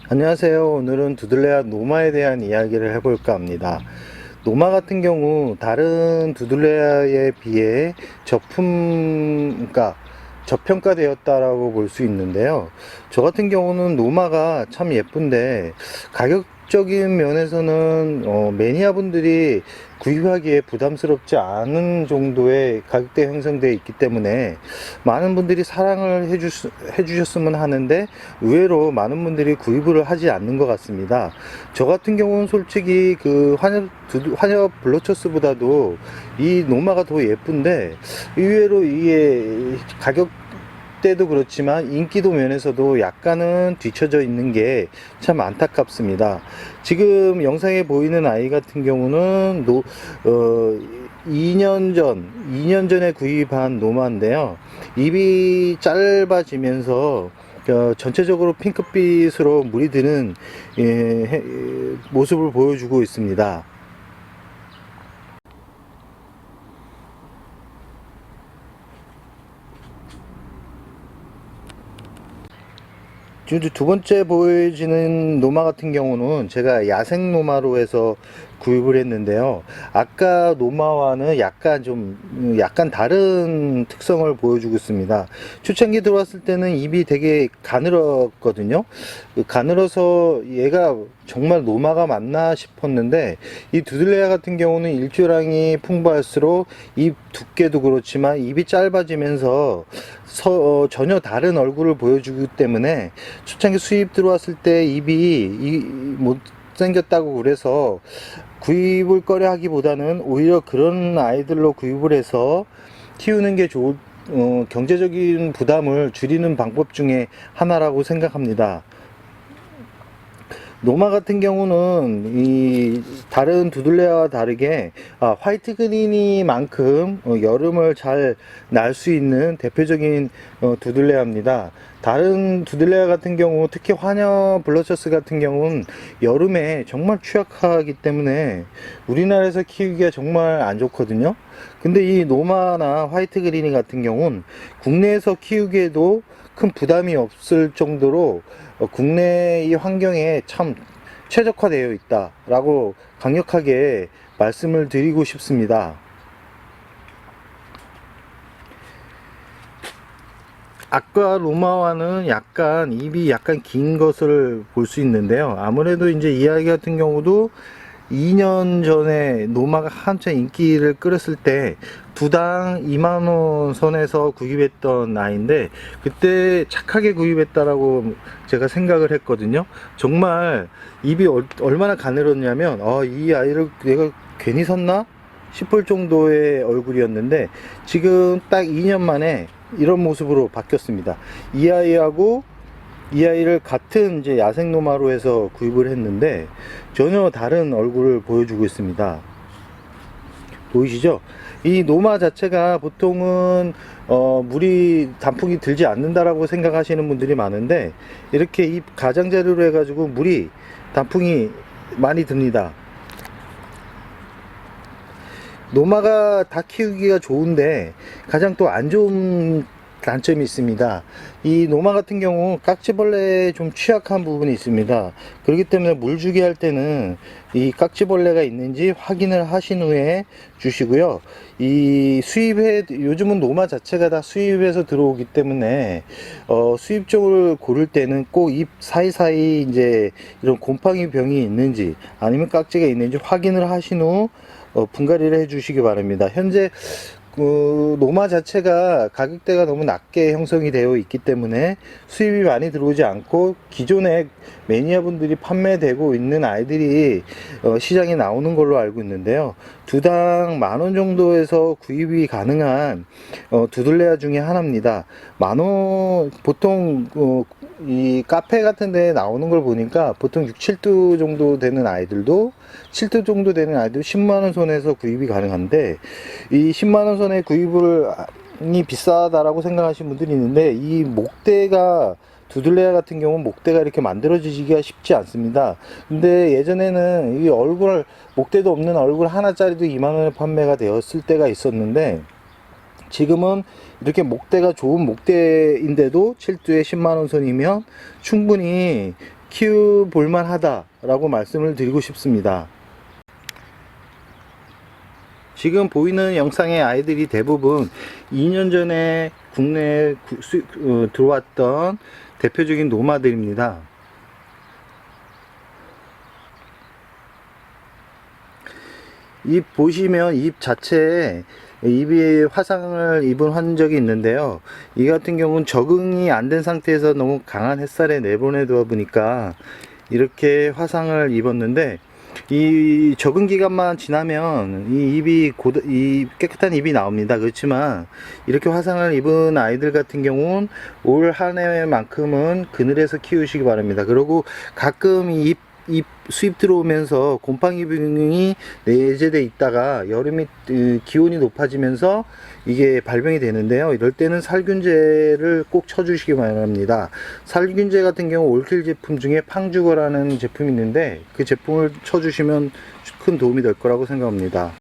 안녕하세요. 오늘은 두들레아 노마에 대한 이야기를 해볼까 합니다. 노마 같은 경우 다른 두들레아에 비해 그러니까 저평가되었다라고 볼 수 있는데요. 저 같은 경우는 노마가 참 예쁜데 가격적인 면에서는 매니아 분들이 구입하기에 부담스럽지 않은 정도의 가격대 형성되어 있기 때문에 많은 분들이 사랑을 해주셨으면 하는데 의외로 많은 분들이 구입을 하지 않는 것 같습니다. 저 같은 경우는 솔직히 그 환엽 블러처스보다도 이 노마가 더 예쁜데 의외로 이게 가격대도 그렇지만 인기도 면에서도 약간은 뒤처져 있는 게 참 안타깝습니다. 지금 영상에 보이는 아이 같은 경우는 2년 전에 구입한 노마인데요. 입이 짧아지면서 전체적으로 핑크빛으로 물이 드는 모습을 보여주고 있습니다. 지금 두 번째 보여지는 노마 같은 경우는 제가 야생 노마로 해서 구입을 했는데요. 아까 노마와는 약간 다른 특성을 보여주고 있습니다. 초창기 들어왔을 때는 입이 되게 가늘었거든요. 가늘어서 얘가 정말 노마가 맞나 싶었는데 이 두들레아 같은 경우는 일조량이 풍부할수록 입 두께도 그렇지만 입이 짧아지면서 전혀 다른 얼굴을 보여주기 때문에 초창기 수입 들어왔을 때 입이 못생겼다고 그래서 구입을 꺼려 하기보다는 오히려 그런 아이들로 구입을 해서 키우는 게 경제적인 부담을 줄이는 방법 중에 하나라고 생각합니다. 노마 같은 경우는 이 다른 두들레아와 다르게 화이트 그린이만큼 여름을 잘 날 수 있는 대표적인 두들레아입니다. 다른 두들레아 같은 경우 특히 화녀 블러셔스 같은 경우는 여름에 정말 취약하기 때문에 우리나라에서 키우기가 정말 안 좋거든요. 근데 이 노마나 화이트 그린이 같은 경우는 국내에서 키우기에도 큰 부담이 없을 정도로 국내의 환경에 참 최적화되어 있다라고 강력하게 말씀을 드리고 싶습니다. 아까 로마와는 약간 입이 약간 긴 것을 볼 수 있는데요. 아무래도 이제 이 아이 같은 경우도 2년 전에 노마가 한참 인기를 끌었을 때 두당 2만원 선에서 구입했던 아이인데 그때 착하게 구입했다라고 제가 생각을 했거든요. 정말 입이 얼마나 가늘었냐면 이 아이를 내가 괜히 샀나 싶을 정도의 얼굴이었는데 지금 딱 2년 만에 이런 모습으로 바뀌었습니다. 이 아이를 같은 이제 야생 노마로 해서 구입을 했는데 전혀 다른 얼굴을 보여주고 있습니다. 보이시죠? 이 노마 자체가 보통은 물이 단풍이 들지 않는다라고 생각하시는 분들이 많은데 이렇게 이 가장자리로 해가지고 단풍이 많이 듭니다. 노마가 다 키우기가 좋은데 가장 또 안 좋은 단점이 있습니다. 이 노마 같은 경우 깍지벌레에 좀 취약한 부분이 있습니다. 그렇기 때문에 물 주기 할 때는 이 깍지벌레가 있는지 확인을 하신 후에 주시고요. 요즘은 노마 자체가 다 수입해서 들어오기 때문에 수입종을 고를 때는 꼭 잎 사이사이 이제 이런 곰팡이 병이 있는지 아니면 깍지가 있는지 확인을 하신 후 분갈이를 해 주시기 바랍니다. 현재 노마 자체가 가격대가 너무 낮게 형성이 되어 있기 때문에 수입이 많이 들어오지 않고 기존에 매니아 분들이 판매되고 있는 아이들이 시장에 나오는 걸로 알고 있는데요. 두당 10,000원 정도에서 구입이 가능한 두들레아 중에 하나입니다. 10,000원 보통 이 카페 같은 데 나오는 걸 보니까 보통 6, 7두 정도 되는 아이들도 7두 정도 되는 아이들 10만원 선에서 구입이 가능한데 이 10만원 선에 구입이 비싸다라고 생각하시는 분들이 있는데 이 목대가 두들레아 같은 경우는 목대가 이렇게 만들어지기가 쉽지 않습니다. 근데 예전에는 이 목대도 없는 얼굴 하나짜리도 2만원에 판매가 되었을 때가 있었는데 지금은 이렇게 목대가 좋은 목대인데도 7두에 10만원 선이면 충분히 키워볼만 하다라고 말씀을 드리고 싶습니다. 지금 보이는 영상의 아이들이 대부분 2년 전에 국내에 들어왔던 대표적인 노마들입니다. 입 보시면 입 자체에 입이 화상을 입은 흔적이 있는데요. 이 같은 경우는 적응이 안 된 상태에서 너무 강한 햇살에 내보내다 보니까 이렇게 화상을 입었는데, 이 적응 기간만 지나면 이 깨끗한 입이 나옵니다. 그렇지만 이렇게 화상을 입은 아이들 같은 경우는 올 한 해만큼은 그늘에서 키우시기 바랍니다. 그리고 가끔 잎 수입 들어오면서 곰팡이병이 내재돼 있다가 여름이 기온이 높아지면서 이게 발병이 되는데요. 이럴 때는 살균제를 꼭 쳐주시기 바랍니다. 살균제 같은 경우 올킬 제품 중에 팡주거라는 제품이 있는데 그 제품을 쳐주시면 큰 도움이 될 거라고 생각합니다.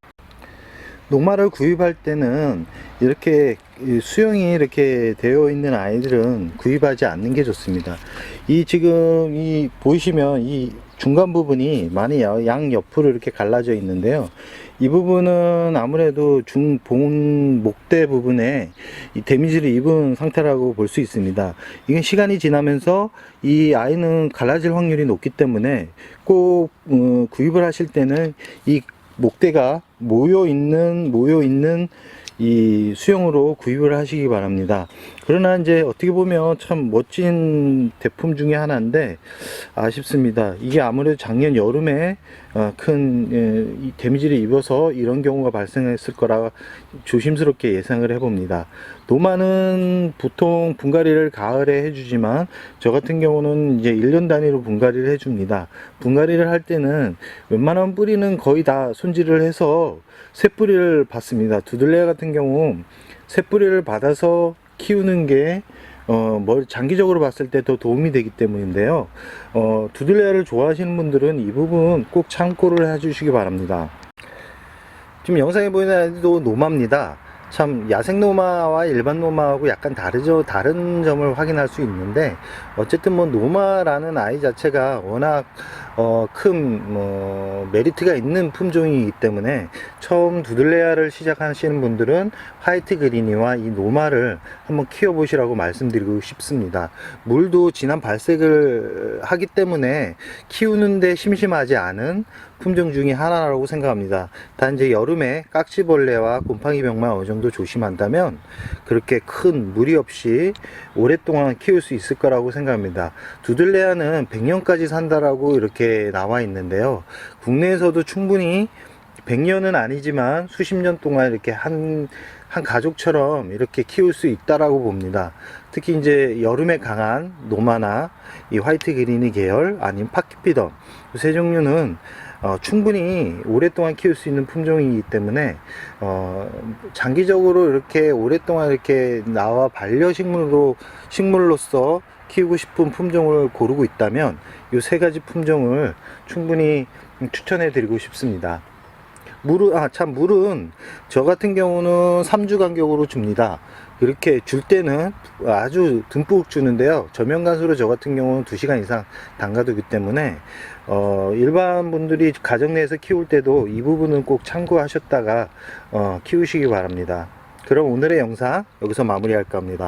노마를 구입할 때는 이렇게 수영이 이렇게 되어 있는 아이들은 구입하지 않는 게 좋습니다. 지금 보이시면 이 중간 부분이 많이 양 옆으로 이렇게 갈라져 있는데요. 이 부분은 아무래도 중본 목대 부분에 이 데미지를 입은 상태라고 볼 수 있습니다. 이게 시간이 지나면서 이 아이는 갈라질 확률이 높기 때문에 꼭 구입을 하실 때는 이 목대가 모여 있는 이 수영으로 구입을 하시기 바랍니다. 그러나 이제 어떻게 보면 참 멋진 제품 중에 하나인데 아쉽습니다. 이게 아무래도 작년 여름에 큰 데미지를 입어서 이런 경우가 발생했을 거라 조심스럽게 예상을 해봅니다. 노마는 보통 분갈이를 가을에 해주지만 저 같은 경우는 이제 1년 단위로 분갈이를 해줍니다. 분갈이를 할 때는 웬만한 뿌리는 거의 다 손질을 해서 새뿌리를 받습니다. 두들레아 같은 경우 새뿌리를 받아서 키우는 게 장기적으로 봤을 때 더 도움이 되기 때문인데요. 두들레아를 좋아하시는 분들은 이 부분 꼭 참고를 해주시기 바랍니다. 지금 영상에 보이는 아이도 노마입니다. 참 야생 노마와 일반 노마하고 약간 다른 점을 확인할 수 있는데, 어쨌든 뭐 노마라는 아이 자체가 워낙 큰 메리트가 있는 품종이기 때문에 처음 두들레아를 시작하시는 분들은 화이트 그리니와 이 노마를 한번 키워보시라고 말씀드리고 싶습니다. 물도 진한 발색을 하기 때문에 키우는데 심심하지 않은 품종 중에 하나라고 생각합니다. 단지 여름에 깍지벌레와 곰팡이병만 어느 정도 조심한다면 그렇게 큰 무리 없이 오랫동안 키울 수 있을 거라고 생각합니다. 두들레아는 100년까지 산다라고 이렇게 나와 있는데요. 국내에서도 충분히 100년은 아니지만 수십 년 동안 이렇게 한 가족처럼 이렇게 키울 수 있다라고 봅니다. 특히 이제 여름에 강한 노마나 이 화이트 그리니 계열 아니면 파키피덤 세 종류는 충분히 오랫동안 키울 수 있는 품종이기 때문에 장기적으로 이렇게 오랫동안 이렇게 나와 식물로서 키우고 싶은 품종을 고르고 있다면 이 세 가지 품종을 충분히 추천해 드리고 싶습니다. 물은 저 같은 경우는 3주 간격으로 줍니다. 이렇게 줄 때는 아주 듬뿍 주는데요. 저면간수로 저 같은 경우는 2시간 이상 담가두기 때문에 일반 분들이 가정 내에서 키울 때도 이 부분은 꼭 참고하셨다가 키우시기 바랍니다. 그럼 오늘의 영상 여기서 마무리할까 합니다.